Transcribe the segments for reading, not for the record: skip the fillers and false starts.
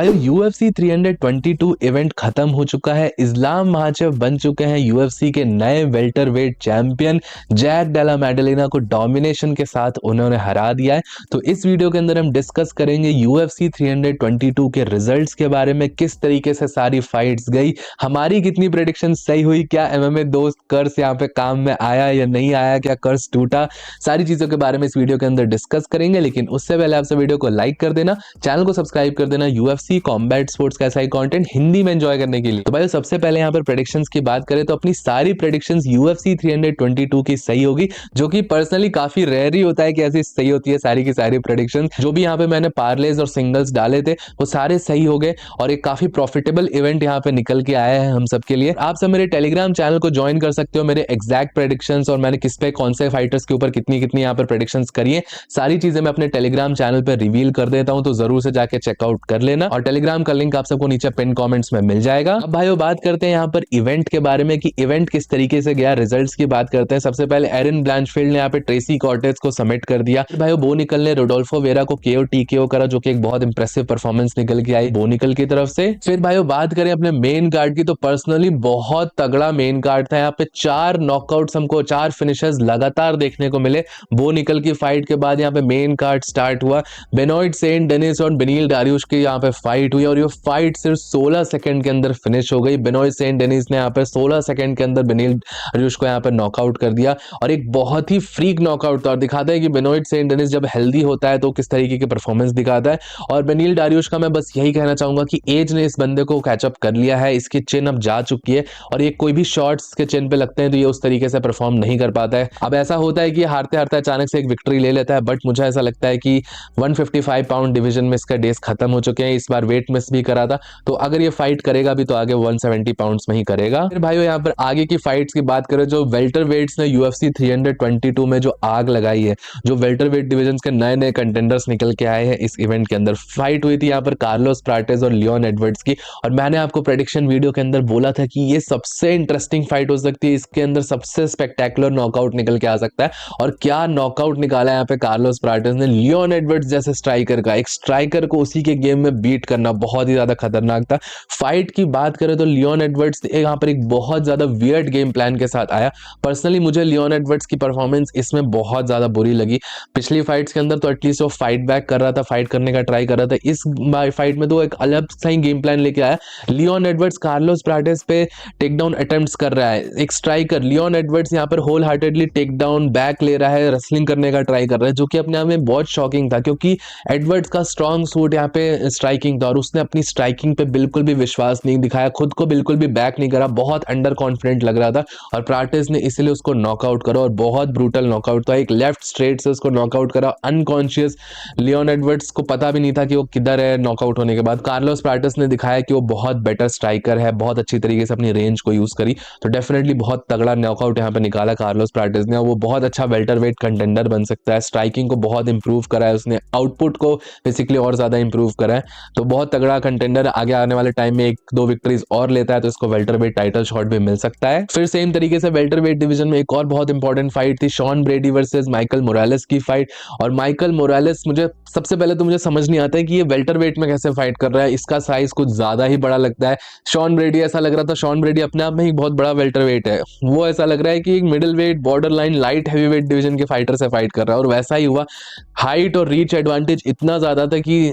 UFC 322 event खत्म हो चुका है। इस्लाम महाचेव बन चुके हैं UFC के नए वेल्टरवेट चैंपियन। जैक डेला मैडेलिना को डोमिनेशन के साथ उन्होंने हरा दिया है। तो इस वीडियो के अंदर हम डिस्कस करेंगे UFC 322 के रिजल्ट्स के बारे में, किस तरीके से सारी फाइट्स गई, हमारी कितनी प्रेडिक्शन सही हुई, क्या MMA दोस्त कर्स यहाँ पे काम में आया या नहीं आया, क्या कर्स टूटा, सारी चीजों के बारे में इस वीडियो के अंदर डिस्कस करेंगे। लेकिन उससे पहले आपसे वीडियो को लाइक कर देना, चैनल को सब्सक्राइब कर देना UFC कॉम्बैट स्पोर्ट्स का ऐसा ही कंटेंट हिंदी में एंजॉय करने के लिए। तो भाई सबसे पहले यहाँ पर प्रेडिक्शंस की बात करें तो अपनी सारी प्रेडिक्शंस UFC 322 की सही होगी, जो कि पर्सनली काफी रेयर ही होता है कि ऐसी सही होती है सारी की सारी प्रेडिक्शंस। जो भी यहाँ पे मैंने पार्लेज और सिंगल्स डाले थे वो सारे सही हो गए और एक काफी प्रॉफिटेबल इवेंट यहाँ पे निकल के आया है हम सबके लिए। आप सब मेरे टेलीग्राम चैनल को ज्वाइन कर सकते हो। मेरे एग्जैक्ट प्रेडिक्शंस और मैंने किस पे कौन से फाइटर्स के ऊपर कितनी कितनी यहाँ पर प्रेडिक्शंस करी है, सारी चीजें मैं अपने टेलीग्राम चैनल पर रिवील कर देता हूं, तो जरूर से जाके चेकआउट कर लेना और टेलीग्राम का लिंक आप सबको नीचे पिन कमेंट्स में मिल जाएगा। अब भाइयों बात करते हैं यहाँ पर इवेंट के बारे में कि इवेंट किस तरीके से गया, रिजल्ट्स की बात करते हैं। सबसे पहले एरन ब्लैंचफील्ड ने यहाँ पे ट्रेसी कॉर्टेज को सबमिट कर दिया। भाइयों बो निकल ने रोडोल्फो वेरा को KO TKO करा, जो कि एक बहुत इंप्रेसिव परफॉर्मेंस निकल के आई बो निकल की तरफ से। फिर भाइयों बात करें अपने मेन कार्ड की, तो पर्सनली बहुत तगड़ा मेन कार्ड था। यहाँ पे 4 नॉकआउट्स हमको, 4 फिनिशर्स लगातार देखने को मिले। बो निकल की फाइट के बाद यहाँ पे मेन कार्ड स्टार्ट हुआ। बेनॉइड सेंट डेनिस और बेनील डारियुश की यहाँ पे फाइट हुई और ये फाइट सिर्फ 16 सेकंड के अंदर फिनिश हो गई। बेनॉइड सेंट डेनिस ने यहाँ पे 16 सेकंड के अंदर बेनील डारियुश को यहाँ पे नॉकआउट कर दिया और एक बहुत ही फ्रीक नॉकआउट था और दिखाता है कि बेनॉइड सेंट डेनिस जब हेल्दी होता है तो किस तरीके की परफॉर्मेंस दिखाता है। और बेनील डारियुश का मैं बस यही कहना चाहूंगा कि एज ने इस बंदे को कैचअप कर लिया है, इसकी चिन अब जा चुकी है और ये कोई भी शॉट्स के चिन पे लगते हैं तो ये उस तरीके से परफॉर्म नहीं कर पाता है। अब ऐसा होता है कि हारते हारते अचानक से एक विक्ट्री ले लेता है, बट मुझे ऐसा लगता है कि 155 पाउंड डिवीजन में इसका डेज खत्म हो चुके हैं। इस बार वेट मिस भी करा था, तो अगर ये फाइट करेगा भी तो आगे 170 पाउंड्स में ही करेगा। फिर भाइयों यहाँ पर आगे की फाइट्स की बात करें, जो वेल्टर वेट्स ने UFC 322 में जो आग लगाई है, जो वेल्टर वेट डिवीजन के नए नए कंटेंडर्स निकल के आए हैं इस इवेंट के अंदर। फाइट हुई थी यहाँ पर कार्लोस प्राटेज और लियोन एडवर्ड्स की, और मैंने आपको प्रेडिक्शन वीडियो के अंदर बोला था कि ये सबसे इंटरेस्टिंग फाइट हो सकती है, इसके अंदर सबसे स्पेक्टेकुलर नॉकआउट निकल के आ सकता है। और क्या नॉकआउट निकाला है यहाँ पे कार्लोस प्राटेज ने। लियोन एडवर्ड्स जैसे स्ट्राइकर का, एक स्ट्राइकर को उसी के गेम में बीट करना बहुत ही ज्यादा खतरनाक था। फाइट की बात करें तो लियोन एडवर्ड्स यहाँ पर एक बहुत ज्यादा वियर्ड गेम प्लान के साथ आया। पर्सनली मुझे लियोन एडवर्ड्स की परफॉर्मेंस इसमें बहुत ज्यादा बुरी लगी। पिछली फाइट्स के अंदर तो एटलीस्ट वो फाइट बैक कर रहा था, फाइट करने का ट्राई कर रहा था। इस फाइट में तो एक अलग सा ही गेम प्लान लेके आया। लियोन एडवर्ड्स कार्लोस प्राटेज पे टेक डाउन अटेम्प्ट्स कर रहा है, एक स्ट्राइकर लियोन एडवर्ड्स यहाँ पर wholeheartedly take down back ले रहा है, रेसलिंग करने का ट्राई कर रहा है, जो कि अपने आप में बहुत शॉकिंग था क्योंकि एडवर्ड्स का स्ट्रॉन्ग सूट यहाँ पे स्ट्राइकिंग था और उसने अपनी स्ट्राइकिंग पे बिल्कुल भी विश्वास नहीं दिखाया, खुद को बिल्कुल भी बैक नहीं करा, बहुत अंडर कॉन्फिडेंट लग रहा था और प्राटेज ने इसलिए उसको नॉकआउट करा और बहुत ब्रूटल नॉकआउट था। एक लेफ्ट स्ट्रेट से उसको नॉकआउट करा अनकॉन्शियस। लियोन एडवर्ड्स को पता भी नहीं था कि वो किधर है नॉकआउट होने के बाद। कार्लोस प्राटेज ने दिखाया कि वो बहुत बेटर स्ट्राइकर है, बहुत अच्छी तरीके से अपनी रेंज को यूज करी, तो डेफिनेटली बहुत तगड़ा नॉकआउट यहाँ पे निकाला कार्लोस प्राटेज ने। वो बहुत अच्छा वेल्टरवेट कंटेंडर बन सकता है, स्ट्राइकिंग को बहुत इंप्रूव करा है उसने, आउटपुट को बेसिकली और ज्यादा इंप्रूव करा है, तो बहुत तगड़ा कंटेंडर। आगे आने वाले टाइम में 1-2 विक्ट्रीज और लेता है तो इसको वेल्टरवेट टाइटल शॉट भी मिल सकता है। फिर सेम तरीके से वेल्टरवेट डिवीजन में एक और बहुत इंपॉर्टेंट फाइट थी, Sean Brady versus Michael Morales की फाइट। और माइकल मोरालेस, मुझे सबसे पहले तो मुझे समझ नहीं आता है कि ये वेल्टरवेट में कैसे फाइट कर रहा है, इसका साइज कुछ ज्यादा ही बड़ा लगता है। शॉन ब्रेडी ऐसा लग रहा था, शॉन ब्रेडी अपने आप में ही बहुत बड़ा वेल्टरवेट है, वो ऐसा लग रहा है कि एक middle weight border line light heavyweight division के फाइटर से फाइट कर रहा है, और वैसा ही हुआ। हाइट और रीच एडवांटेज इतना ज्यादा था कि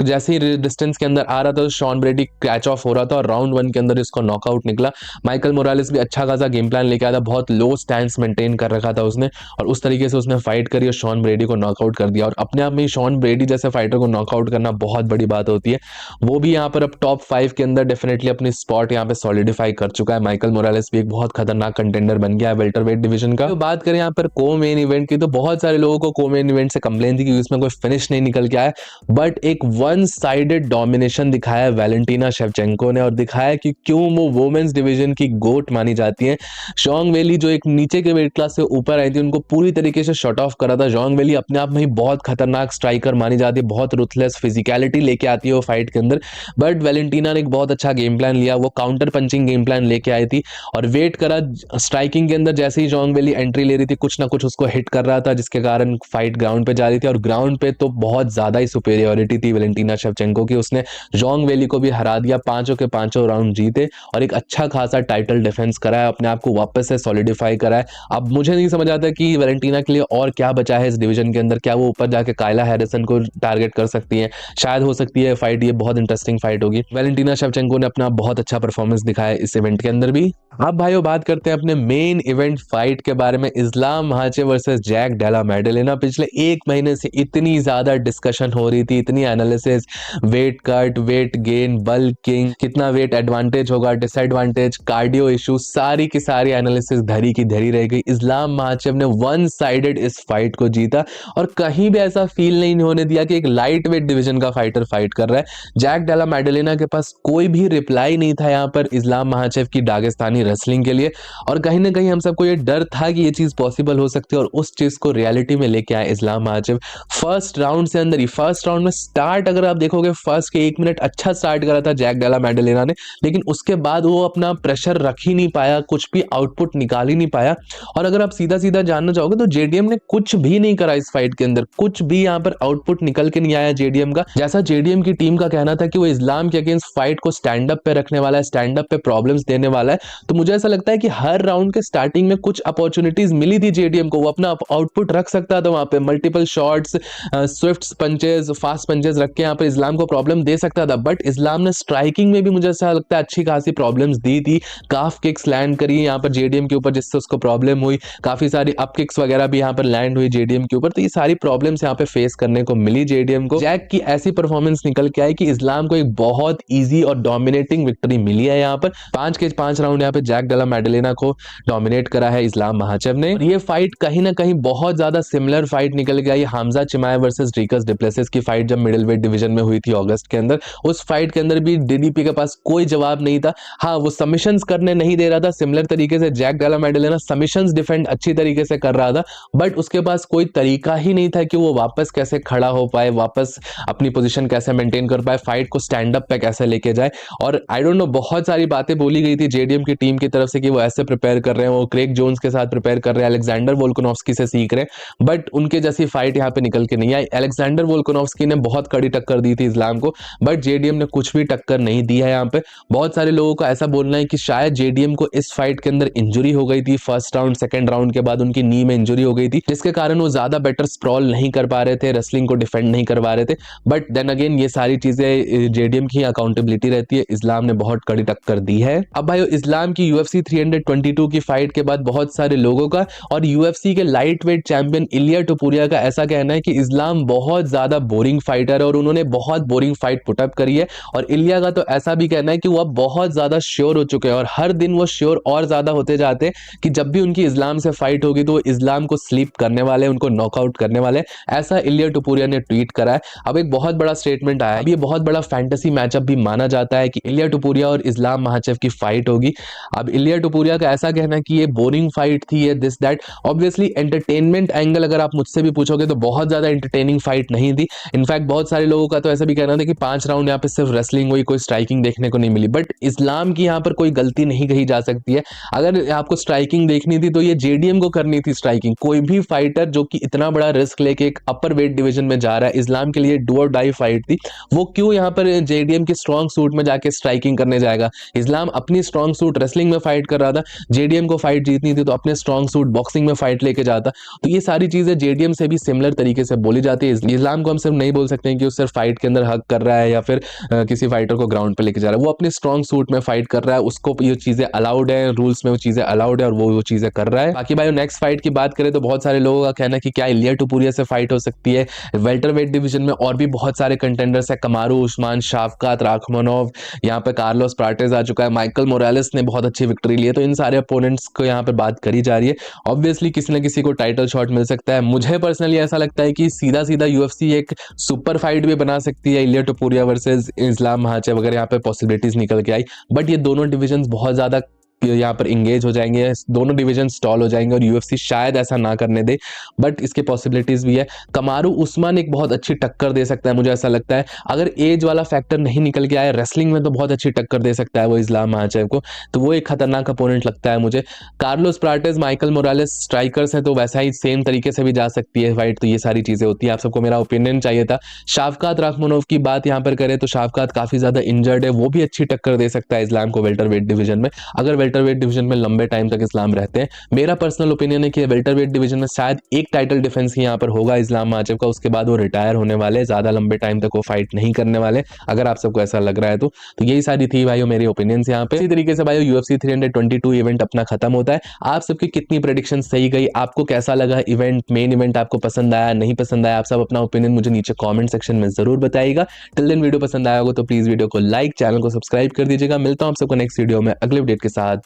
जैसे ही डिस्टेंस के अंदर आ रहा था तो शॉन ब्रेडी कैच ऑफ हो रहा था और राउंड 1 के अंदर इसको नॉकआउट निकला। माइकल मोरालेस भी अच्छा खासा गेम प्लान लेके आया था, बहुत लो स्टैंस मेंटेन कर रखा था उसने और उस तरीके से उसने फाइट करी और शॉन ब्रेडी को नॉकआउट कर दिया। और अपने आप में शॉन ब्रेडी जैसे फाइटर को नॉकआउट करना बहुत बड़ी बात होती है। वो भी यहाँ पर अब टॉप 5 के अंदर डेफिनेटली अपनी स्पॉट यहाँ पे सॉलिडिफाई कर चुका है। माइकल मोरालेस भी एक बहुत खतरनाक कंटेंडर बन गया है वेल्टरवेट डिवीजन का। तो बात करें यहाँ पर को मेन इवेंट की, तो बहुत सारे लोगों को को मेन इवेंट से कंप्लेन थी कि उसमें कोई फिनिश नहीं निकल के आया, बट एक वन साइड डोमिनेशन दिखाया वैलेंटीना शेवचेंको ने और दिखाया कि क्यों वो वुमेन्स डिवीजन की गोट मानी जाती है। जॉन्ग वेली जो एक नीचे के वेट क्लास से ऊपर आई थी, उनको पूरी तरीके से शट ऑफ करा था। जॉन्ग वेली अपने आप में ही बहुत खतरनाक स्ट्राइकर मानी जाती है, बहुत रुथलेस फिजिकलिटी लेके आती है वो फाइट के अंदर, बट वैलेंटीना ने एक बहुत अच्छा गेम प्लान लिया, वो काउंटर पंचिंग गेम प्लान लेके आई थी और वेट करा स्ट्राइकिंग के अंदर। जैसे ही जॉन्ग वेली एंट्री ले रही थी कुछ ना कुछ उसको हिट कर रहा था, जिसके कारण फाइट ग्राउंड पे जा रही थी और ग्राउंड पे तो बहुत ज्यादा ही सुपेरियोरिटी थी वेलेंटिना शेवचेंको की। उसने जोंग वेली को भी हरा दिया, पांचों के पांचों राउंड जीते और एक अच्छा खासा टाइटल डिफेंस करा है, अपने आप को वापस से सॉलिडिफाई करा है। अब मुझे नहीं समझ आता कि वेलेंटिना के लिए और क्या बचा है इस डिवीजन के अंदर। क्या वो ऊपर जाके कायला हैरिसन को टारगेट कर सकती है? शायद हो सकती है फाइट, ये बहुत इंटरेस्टिंग फाइट होगी। वेलेंटिना शेवचेंको ने अपना बहुत अच्छा परफॉर्मेंस दिखाया इस इवेंट के अंदर भी। अब भाइयों बात करते हैं अपने मेन इवेंट फाइट के बारे में, इस्लाम महाचेव वर्सेस जैक डेला मेडेलिना। पिछले एक महीने से इतनी ज्यादा डिस्कशन हो रही थी, इतनी analysis, weight cut, weight gain, bulking, कितना वेट एडवांटेज होगा, डिसएडवांटेज, कार्डियो इशू, सारी की सारी एनालिसिस धरी की धरी रह गई। इस्लाम महाचेव ने वन साइडेड इस फाइट को जीता और कहीं भी ऐसा फील नहीं होने दिया कि एक लाइट वेट डिवीजन का फाइटर फाइट कर रहा है। जैक डेला मेडेलिना के पास कोई भी रिप्लाई नहीं था यहाँ पर इस्लाम महाचेव की दागिस्तानी रेसलिंग के लिए, और कहीं ना कहीं हम सबको ये डर था कि ये चीज पॉसिबल हो सकती है, और उस चीज को रियलिटी में लेके आए इस्लाम महाचेव। फर्स्ट राउंड से अंदर ही, फर्स्ट राउंड में स्टार्ट अगर आप देखोगे, फर्स्ट के 1 मिनट अच्छा स्टार्ट करा था जैक डेला मेडेलिना ने, लेकिन उसके बाद वो अपना प्रेशर रख ही नहीं पाया, कुछ भी आउटपुट निकाल ही नहीं पाया। और अगर आप सीधा सीधा जानना चाहोगे तो जेडीएम ने कुछ भी नहीं करा इस फाइट के अंदर, कुछ भी यहाँ पर आउटपुट निकल के नहीं आया जेडीएम का। जैसा जेडीएम की टीम का कहना था कि वो इस्लाम के अगेंस्ट फाइट को स्टैंड अप पे रखने वाला है, स्टैंड अप पे प्रॉब्लम्स देने वाला है, तो मुझे ऐसा लगता है कि हर राउंड के स्टार्टिंग में कुछ अपॉर्चुनिटीज मिली थी जेडीएम को, वो अपना आउटपुट रख सकता था वहां पे, multiple shots, Swift punches, fast punches रख के यहाँ पे इस्लाम को प्रॉब्लम दे सकता था। बट इस्लाम ने स्ट्राइकिंग में भी मुझे ऐसा लगता है अच्छी खासी प्रॉब्लम्स दी थी, काफ किक्स लैंड करी यहाँ पर जेडीएम के ऊपर जिससे उसको प्रॉब्लम हुई, काफी सारी अप किक्स वगैरह भी यहाँ पर लैंड हुई जेडीएम के ऊपर, तो ये सारी प्रॉब्लम्स यहाँ पे फेस करने को मिली जेडीएम को। जैक की ऐसी परफॉर्मेंस निकल के आई कि इस्लाम को एक बहुत ईजी और डोमिनेटिंग विक्ट्री मिली है यहाँ पर। 5 के 5 राउंड यहाँ पे जैक डेला मेडेलिना को डोमिनेट करा है इस्लाम महाचेव ने। ये फाइट कहीं ना कहीं बहुत ज्यादा सिमिलर फाइट निकल के आई हमजा चिमाय वर्सेस ड्रिकस डुप्लेसिस की फाइट, जब मिडिल वेट डिवीजन में हुई थी अगस्त के अंदर। उस फाइट के अंदर भी डीडीपी के पास कोई जवाब नहीं था। हाँ, वो सबमिशंस करने नहीं दे रहा था, सिमिलर तरीके से जैक डेला मेडेलिना सबमिशंस डिफेंड अच्छी तरीके से कर रहा था, बट उसके पास कोई तरीका ही नहीं था कि वो वापस कैसे खड़ा हो पाए, वापस अपनी पोजीशन कैसे मेंटेन कर पाए, फाइट को स्टैंड अप पे कैसे लेके जाए। और आई डोंट नो, बहुत सारी बातें बोली गई थी जेडीएम की टीम की तरफ से कि वो ऐसे प्रिपेयर कर रहे हैं, वो क्रेग जोन्स के साथ प्रिपेयर कर रहे हैं, अलेक्जेंडर वोल्कानोव्स्की से सीख रहे हैं, बट उनके जैसी फाइट यहाँ पे निकल के नहीं आई। अलेक्जेंडर वोल्कानोव्स्की ने बहुत कड़ी टक्कर दी थी इस्लाम को, बट जेडीएम ने कुछ भी टक्कर नहीं दी है यहाँ पे। बहुत सारे लोगों का ऐसा बोलना है कि शायद जेडीएम को इस फाइट के अंदर इंजरी हो गई थी, फर्स्ट राउंड सेकंड राउंड के बाद उनकी नी में इंजरी हो गई थी, जिसके कारण वो ज्यादा बेटर स्प्रॉल नहीं कर पा रहे थे, रेसलिंग को डिफेंड नहीं करवा रहे थे। बट देन अगेन ये सारी चीजें जेडीएम की अकाउंटेबिलिटी रहती है, इस्लाम ने बहुत कड़ी टक्कर दी है। अब भाई इस्लाम की यूएफसी 322 की फाइट के बाद बहुत सारे लोगों का और यूएफसी के लाइट वेट चैंपियन इलिया टुपुरिया का ऐसा कहना है कि इस्लाम बहुत ज्यादा बोरिंग फाइटर है और उन्होंने बहुत बोरिंग फाइट पुटअप करी है। और इलिया का तो ऐसा भी कहना है कि वो अब बहुत ज्यादा श्योर हो चुके हैं और हर दिन वो श्योर और ज्यादा होते जाते हैं कि जब भी उनकी इस्लाम से फाइट होगी तो वो इस्लाम को स्लीप करने वाले, उनको नॉकआउट करने वाले, ऐसा इलिया टुपुरिया ने ट्वीट करा है। अब एक बहुत बड़ा स्टेटमेंट आया है, अब ये बहुत बड़ा फैंटेसी मैचअप भी माना जाता है कि इलिया टुपुरिया और इस्लाम महाचेव की फाइट होगी। अब इलिया टुपुरिया का ऐसा कहना है कि ये बोरिंग फाइट थी, ये this that. Obviously entertainment angle अगर आप मुझसे भी पूछोगे तो बहुत ज्यादा एंटरटेनिंग फाइट नहीं थी। इनफैक्ट बहुत सारे लोगों का तो ऐसा भी कहना था कि 5 राउंड यहाँ पे सिर्फ रेसलिंग हुई, कोई स्ट्राइकिंग देखने को नहीं मिली। बट इस्लाम की यहाँ पर कोई गलती नहीं कही जा सकती है। अगर आपको स्ट्राइकिंग देखनी थी तो ये जेडीएम को करनी थी स्ट्राइकिंग। कोई भी फाइटर जो कि इतना बड़ा रिस्क लेके एक अपर वेट डिवीजन में जा रहा है, इस्लाम के लिए डू और डाई फाइट थी, वो क्यों यहाँ पर जेडीएम के स्ट्रॉन्ग सूट में जाके स्ट्राइकिंग करने जाएगा। इस्लाम अपनी स्ट्रॉन्ग सूट रेसलिंग में फाइट कर रहा था, जेडीएम को फाइट जीतनी थी तो अपने स्ट्रॉन्ग सूट बॉक्सिंग में फाइट लेके जाता। तो ये सारी चीजें जेडीएम से भी सिमिलर तरीके से बोली जाती है। इस्लाम को हम सिर्फ नहीं बोल सकते कि वो सिर्फ फाइट के अंदर हक कर रहा है या फिर किसी फाइटर को ग्राउंड पे लेके जा रहा है, वो अपने स्ट्रॉन्ग सूट में फाइट कर रहा है, उसको ये चीजें अलाउड है, रूल्स में वो चीजें अलाउड है और वो चीजें कर रहा है। बाकी भाई नेक्स्ट फाइट की बात करें तो बहुत सारे लोगों का कहना है कि क्या इलिया टुपुरिया से फाइट हो सकती है। वेल्टर वेट डिवीजन में और भी बहुत सारे कंटेंडर्स है, कमारू उस्मान, शाफकात राखमनोव, यहाँ पे कार्लोस प्राटेज आ चुका है, माइकल मोरालेस ने बहुत अच्छी विक्ट्री ली है, तो इन सारे अपोनेंट्स को यहाँ पे बात करी जा रही है। ऑब्वियसली किसी ना किसी को टाइटल शॉट मिल सकता है। मुझे पर्सनली ऐसा लगता है कि सीधा सीधा यूएफसी एक सुपर फाइट भी बना सकती है, इलिया टुपुरिया वर्सेस इस्लाम महाचेव, अगर यहाँ पे पॉसिबिलिटीज निकल के आई। बट ये दोनों डिविजन बहुत ज्यादा यहाँ पर इंगेज हो जाएंगे, दोनों डिवीजन स्टॉल हो जाएंगे और यूएफसी शायद ऐसा ना करने दे, बट इसके पॉसिबिलिटीज भी है। कमारू उस्मान एक बहुत अच्छी टक्कर दे सकता है, मुझे ऐसा लगता है। अगर एज वाला फैक्टर नहीं निकल के आया, रेसलिंग में तो बहुत अच्छी टक्कर दे सकता है वो इस्लाम महाचेव को, तो वो एक खतरनाक अपोनेंट लगता है मुझे। कार्लोस प्राटेस, माइकल मोरालेस स्ट्राइकर्स है, तो वैसा ही सेम तरीके से भी जा सकती है फाइट। तो ये सारी चीजें होती है, आप सबको मेरा ओपिनियन चाहिए था। शाफकात राखमोनोव की बात यहाँ पर करें तो शाफकात काफी ज्यादा इंजर्ड है, वो भी अच्छी टक्कर दे सकता है इस्लाम को वेल्टर वेट डिवीजन में, अगर वेल्टर वेट डिवीजन में लंबे टाइम तक इस्लाम रहते हैं। मेरा पर्सनल ओपिनियन है कि वेल्टर वेट डिवीजन में शायद एक टाइटल डिफेंस ही यहाँ पर होगा इस्लाम माचेव का, उसके बाद वो रिटायर होने वाले, ज्यादा लंबे टाइम तक वो फाइट नहीं करने वाले, अगर आप सबको ऐसा लग रहा है तो यही सारी थी भाइयों मेरी ओपिनियंस यहाँ पे। इसी तरीके से भाइयों यूएफसी 322 इवेंट अपना खत्म होता है। आप सबकी कितनी प्रेडिक्शन सही गई, आपको कैसा लगा इवेंट, मेन इवेंट आपको पसंद आया नहीं पसंद आया, आप सब अपना ओपिनियन मुझे नीचे कमेंट सेक्शन में जरूर बताइएगा। टिल देन वीडियो पसंद आया होगा तो प्लीज वीडियो को लाइक, चैनल को सब्सक्राइब कर दीजिएगा। मिलता हूं आप सबको नेक्स्ट वीडियो में अगले अपडेट के साथ।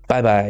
Bye bye.